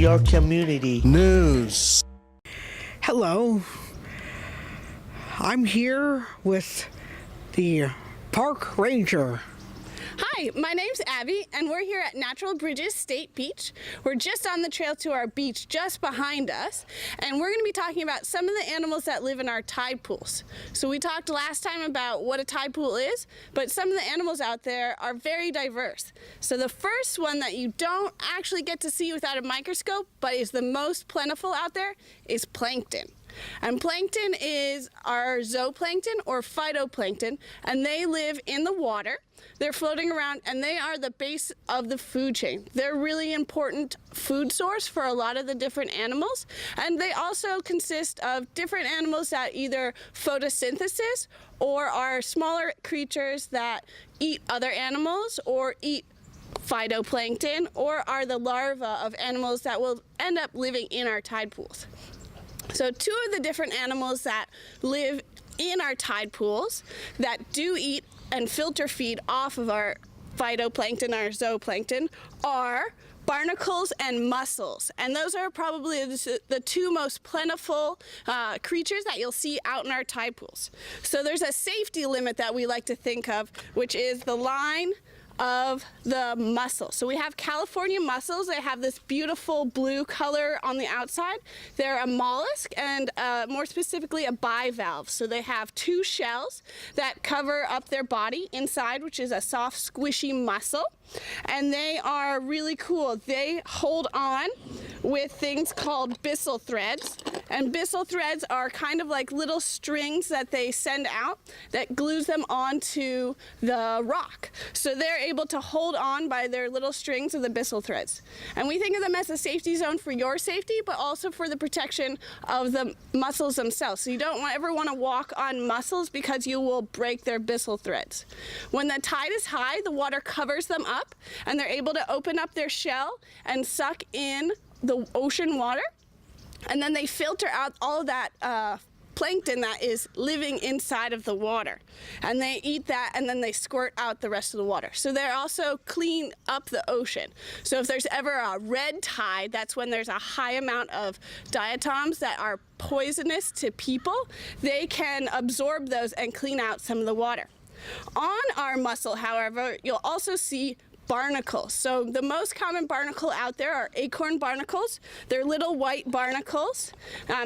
your community. News. Hello. I'm here with the park ranger. Hi, my name's Abby, and we're here at Natural Bridges State Beach. We're just on the trail to our beach just behind us, and we're going to be talking about some of the animals that live in our tide pools. So we talked last time about what a tide pool is, but some of the animals out there are very diverse. So the first one that you don't actually get to see without a microscope, but is the most plentiful out there, is plankton. And plankton is our zooplankton or phytoplankton, and they live in the water. They're floating around, and they are the base of the food chain. They're a really important food source for a lot of the different animals, and they also consist of different animals that either photosynthesis or are smaller creatures that eat other animals or eat phytoplankton or are the larvae of animals that will end up living in our tide pools. So two of the different animals that live in our tide pools that do eat and filter feed off of our phytoplankton, our zooplankton, are barnacles and mussels. And those are probably the two most plentiful creatures that you'll see out in our tide pools. So there's a safety limit that we like to think of, which is the line of the mussel. So we have California mussels. They have this beautiful blue color on the outside. They're a mollusk, and more specifically a bivalve. So they have two shells that cover up their body inside, which is a soft squishy muscle, and they are really cool. They hold on with things called byssal threads, and byssal threads are kind of like little strings that they send out that glues them onto the rock. So they're able to hold on by their little strings of the byssal threads. And we think of them as a safety zone for your safety, but also for the protection of the mussels themselves. So you don't ever want to walk on mussels because you will break their byssal threads. When the tide is high, the water covers them up, and they're able to open up their shell and suck in the ocean water, and then they filter out all of that plankton that is living inside of the water, and they eat that, and then they squirt out the rest of the water. So they're also clean up the ocean. So if there's ever a red tide, that's when there's a high amount of diatoms that are poisonous to people. They can absorb those and clean out some of the water. On our mussel, however, you'll also see barnacles. So the most common barnacle out there are acorn barnacles. They're little white barnacles.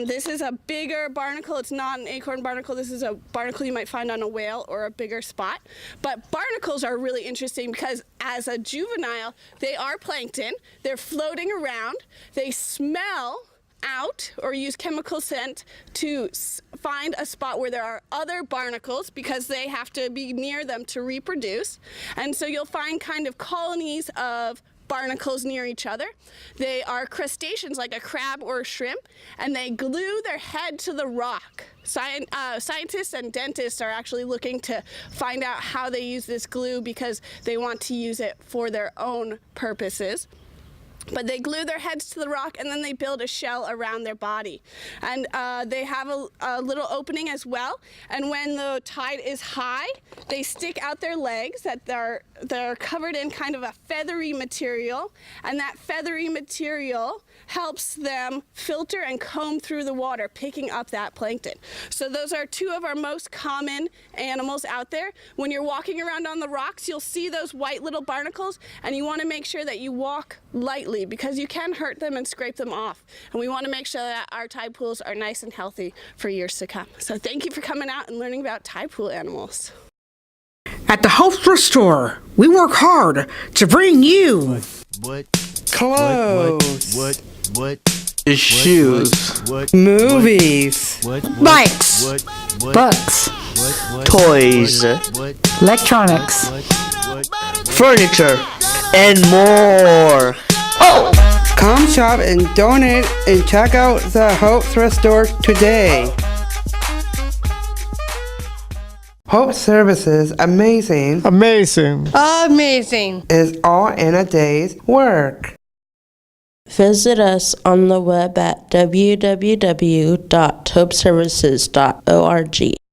This is a bigger barnacle. It's not an acorn barnacle. This is a barnacle you might find on a whale or a bigger spot. But barnacles are really interesting because as a juvenile, they are plankton. They're floating around. They smell out or use chemical scent to find a spot where there are other barnacles because they have to be near them to reproduce. And so you'll find kind of colonies of barnacles near each other. They are crustaceans like a crab or a shrimp, and they glue their head to the rock. Scientists and dentists are actually looking to find out how they use this glue because they want to use it for their own purposes. But they glue their heads to the rock, and then they build a shell around their body. And they have a little opening as well. And when the tide is high, they stick out their legs that they're covered in kind of a feathery material. And that feathery material helps them filter and comb through the water, picking up that plankton. So those are two of our most common animals out there. When you're walking around on the rocks, you'll see those white little barnacles, and you want to make sure that you walk lightly because you can hurt them and scrape them off. And we want to make sure that our tide pools are nice and healthy for years to come. So thank you for coming out and learning about tide pool animals. At the Hope Thrift Store, we work hard to bring you clothes, Shoes. movies, Bikes, books, Toys. electronics. Furniture. And more. Oh! Come shop and donate and check out the Hope Thrift Store today. Hope Services Amazing is all in a day's work. Visit us on the web at www.hopeservices.org.